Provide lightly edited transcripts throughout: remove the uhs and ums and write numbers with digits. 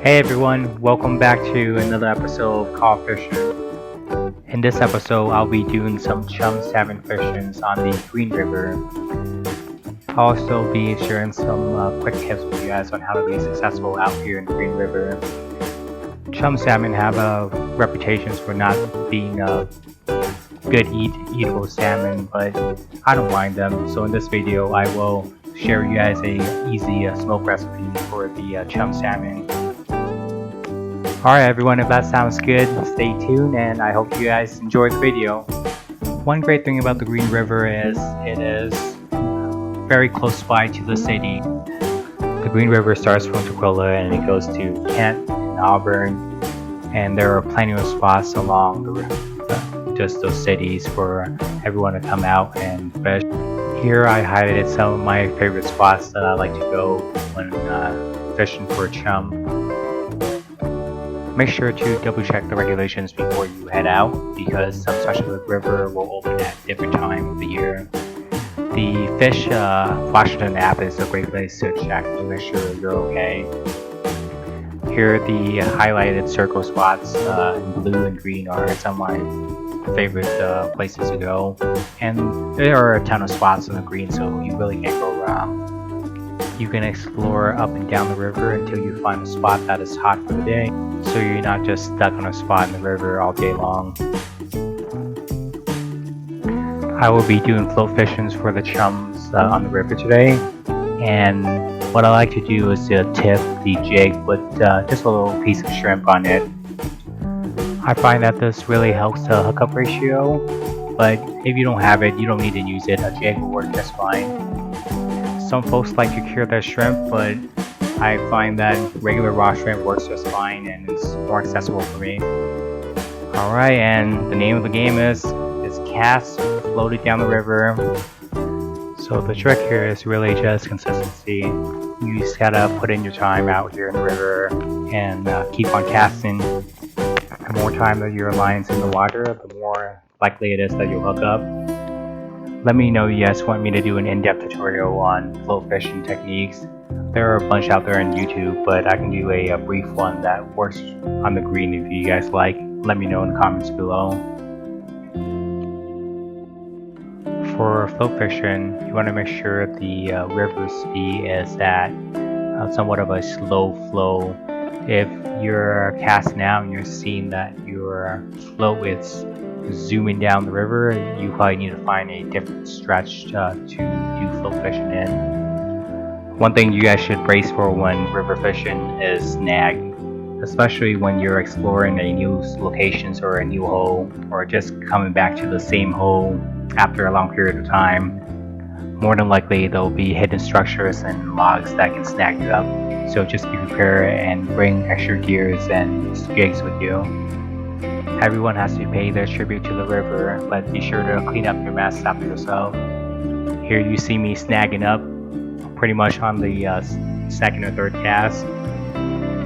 Hey everyone, welcome back to another episode of Call Fishing. In this episode, I'll be doing some chum salmon fishings on the Green River. I'll also be sharing some quick tips with you guys on how to be successful out here in the Green River. Chum salmon have a reputation for not being good eatable salmon, but I don't mind them. So in this video, I will share with you guys a easy smoke recipe for the chum salmon. Alright everyone, if that sounds good, stay tuned and I hope you guys enjoy the video. One great thing about the Green River is it is very close by to the city. The Green River starts from Tukwila and it goes to Kent and Auburn, and there are plenty of spots along just those cities for everyone to come out and fish. Here I highlighted some of my favorite spots that I like to go when fishing for chum. Make sure to double check the regulations before you head out, because some sections of the river will open at different time of the year. The Fish Washington app is a great place to check to make sure you're okay. Here are the highlighted circle spots in blue and green are some of my favorite places to go. And there are a ton of spots in the green, so you really can't go wrong. You can explore up and down the river until you find a spot that is hot for the day, so you're not just stuck on a spot in the river all day long. I will be doing float fishings for the chums on the river today, and what I like to do is to tip the jig with just a little piece of shrimp on it. I find that this really helps the hookup ratio, but if you don't have it, you don't need to use it. A jig will work just fine. Some folks like to cure their shrimp, but I find that regular raw shrimp works just fine and it's more accessible for me. Alright, and the name of the game is cast floated down the river. So the trick here is really just consistency. You just gotta put in your time out here in the river and keep on casting. The more time that your line's in the water, the more likely it is that you'll hook up. Let me know if you guys want me to do an in-depth tutorial on float fishing techniques. There are a bunch out there on YouTube, but I can do a brief one that works on the green if you guys like. Let me know in the comments below. For float fishing, you want to make sure the river speed is at somewhat of a slow flow. If you're casting out and you're seeing that your float is zooming down the river, you probably need to find a different stretch to do float fishing in. One thing you guys should brace for when river fishing is snag, especially when you're exploring a new locations or a new hole, or just coming back to the same hole after a long period of time. More than likely there'll be hidden structures and logs that can snag you up, so just be prepared and bring extra gears and jigs with you. Everyone has to pay their tribute to the river, but be sure to clean up your mess after yourself. Here you see me snagging up pretty much on the second or third cast,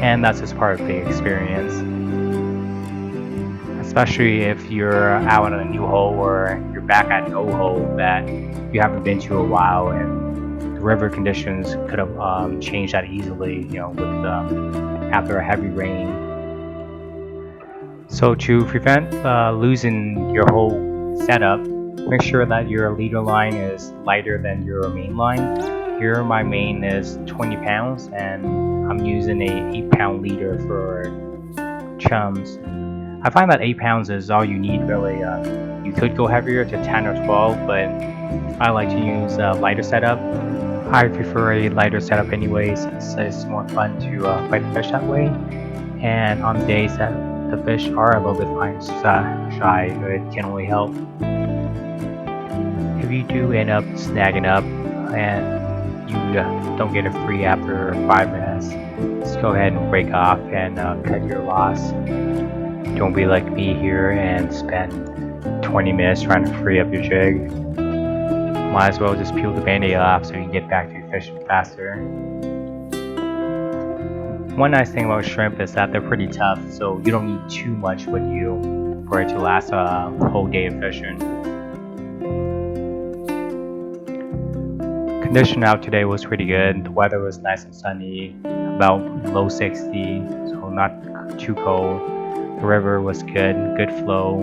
and that's just part of the experience. Especially if you're out on a new hole or you're back at an old hole that you haven't been to a while, and the river conditions could have changed that easily, with after a heavy rain. So to prevent losing your whole setup, make sure that your leader line is lighter than your main line. Here my main is 20 pounds and I'm using a 8-pound leader for chums. I find that 8 pounds is all you need really. You could go heavier to 10 or 12, but I like to use a lighter setup. I prefer a lighter setup anyways, it's more fun to fight the fish that way. And on days that the fish are a little bit shy, it can only help. If you do end up snagging up and you don't get it free after 5 minutes, just go ahead and break off and cut your loss. Don't be like me here and spend 20 minutes trying to free up your jig. Might as well just peel the band-aid off so you can get back to your fishing faster. One nice thing about shrimp is that they're pretty tough, so you don't need too much with you for it to last a whole day of fishing. Condition out today was pretty good. The weather was nice and sunny, about low 60, so not too cold. The river was good flow.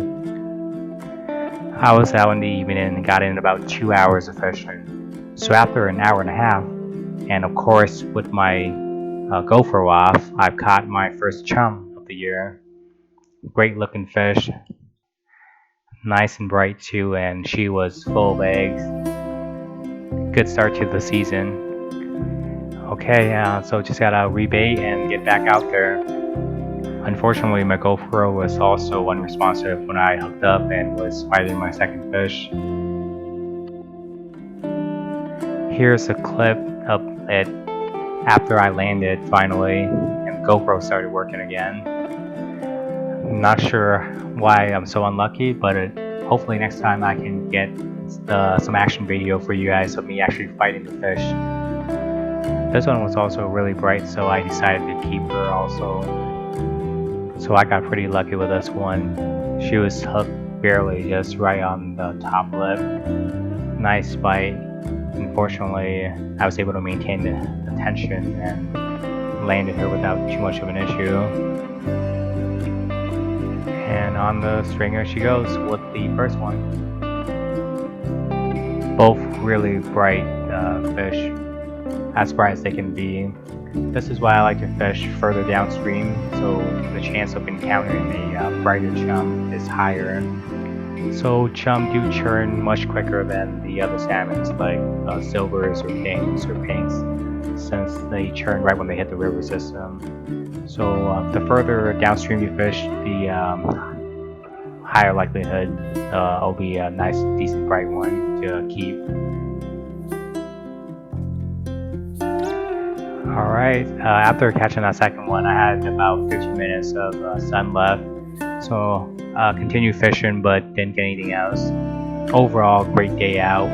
I was out in the evening and got in about 2 hours of fishing. So after an hour and a half, and of course with my GoPro off, I've caught my first chum of the year. Great looking fish, nice and bright too, and she was full of eggs. Good start to the season. Okay, so just gotta rebait and get back out there. Unfortunately, my GoPro was also unresponsive when I hooked up and was fighting my second fish. Here's a clip of it after I landed finally and GoPro started working again. I'm not sure why I'm so unlucky, but hopefully next time I can get some action video for you guys of me actually fighting the fish. This one was also really bright, so I decided to keep her also. So I got pretty lucky with this one. She was hooked barely, just right on the top lip. Nice bite. Unfortunately, I was able to maintain the tension and landed her without too much of an issue. And on the stringer she goes with the first one. Both really bright fish, as bright as they can be. This is why I like to fish further downstream, so the chance of encountering a brighter chum is higher. So chum do churn much quicker than the other salmons like silvers or pinks, since they churn right when they hit the river system. So the further downstream you fish, the higher likelihood it'll be a nice, decent bright one to keep. Alright, after catching that second one, I had about 15 minutes of sun left, so continued fishing but didn't get anything else. Overall, great day out.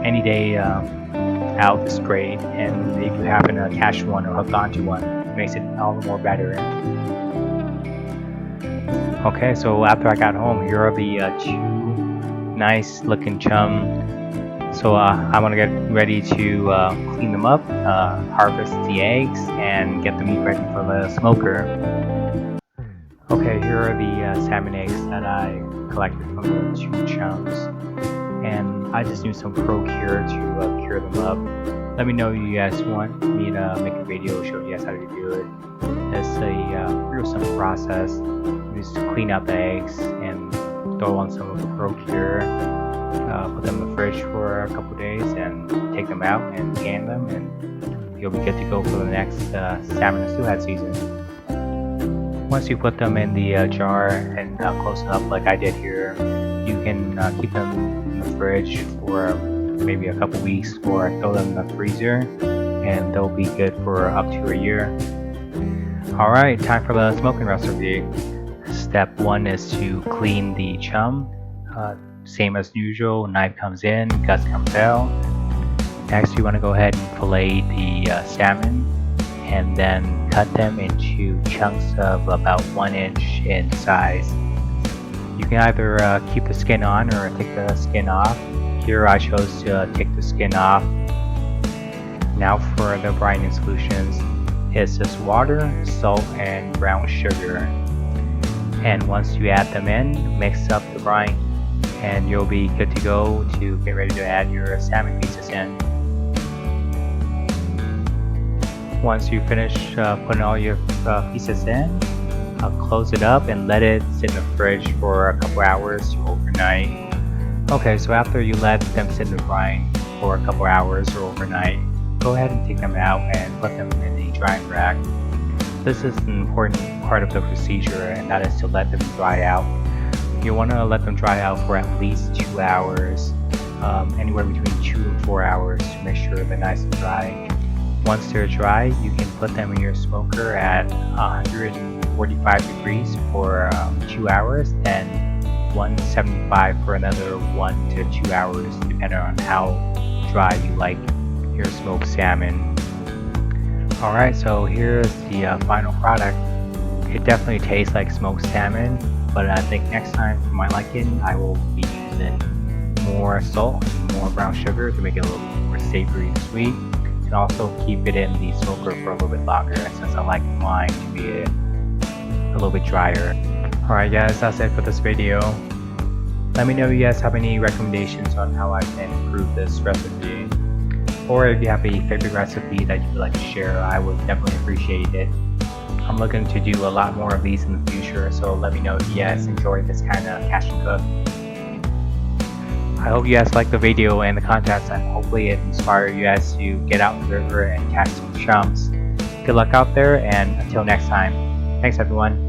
Any day out is great, and if you happen to catch one or hook onto one, it makes it all the more better. Okay, so after I got home, here are the two nice looking chum. So I'm gonna get ready to clean them up, harvest the eggs, and get the meat ready for the smoker. Okay, here are the salmon eggs that I collected from the two chums, and I just used some Pro Cure to cure them up. Let me know if you guys want me to make a video show you guys how to do it. It's a real simple process. You just clean out the eggs and throw on some of the Pro Cure. Put them in the fridge for a couple days and take them out and can them, and you'll be good to go for the next salmon and steelhead season. Once you put them in the jar and close it up like I did here, you can keep them in the fridge for maybe a couple weeks, or throw them in the freezer and they'll be good for up to a year. Alright, time for the smoking recipe. Step 1 is to clean the chum. Same as usual, knife comes in, guts comes out. Next you want to go ahead and fillet the salmon and then cut them into chunks of about 1 inch in size. You can either keep the skin on or take the skin off. Here I chose to take the skin off. Now for the brining solutions, it's just water, salt, and brown sugar. And once you add them in, mix up the brine, and you'll be good to go to get ready to add your salmon pieces in. Once you finish putting all your pieces in, close it up and let it sit in the fridge for a couple hours to overnight. Okay, so after you let them sit in the brine for a couple hours or overnight, go ahead and take them out and put them in a drying rack. This is an important part of the procedure, and that is to let them dry out. You want to let them dry out for at least 2 hours, anywhere between 2 and 4 hours to make sure they're nice and dry. Once they're dry, you can put them in your smoker at 145 degrees for 2 hours, then 175 for another 1 to 2 hours, depending on how dry you like your smoked salmon. Alright, so here's the final product. It definitely tastes like smoked salmon, but I think next time for my liking, I will be using more salt and more brown sugar to make it a little more savory and sweet, and also keep it in the smoker for a little bit longer since I like mine to be a little bit drier. Alright guys, that's it for this video. Let me know if you guys have any recommendations on how I can improve this recipe, or if you have a favorite recipe that you would like to share. I would definitely appreciate it. I'm looking to do a lot more of these in the future, so let me know if you guys enjoy this kind of catch and cook. I hope you guys like the video and the content, and hopefully it inspires you guys to get out in the river and catch some chums. Good luck out there, and until next time, thanks everyone.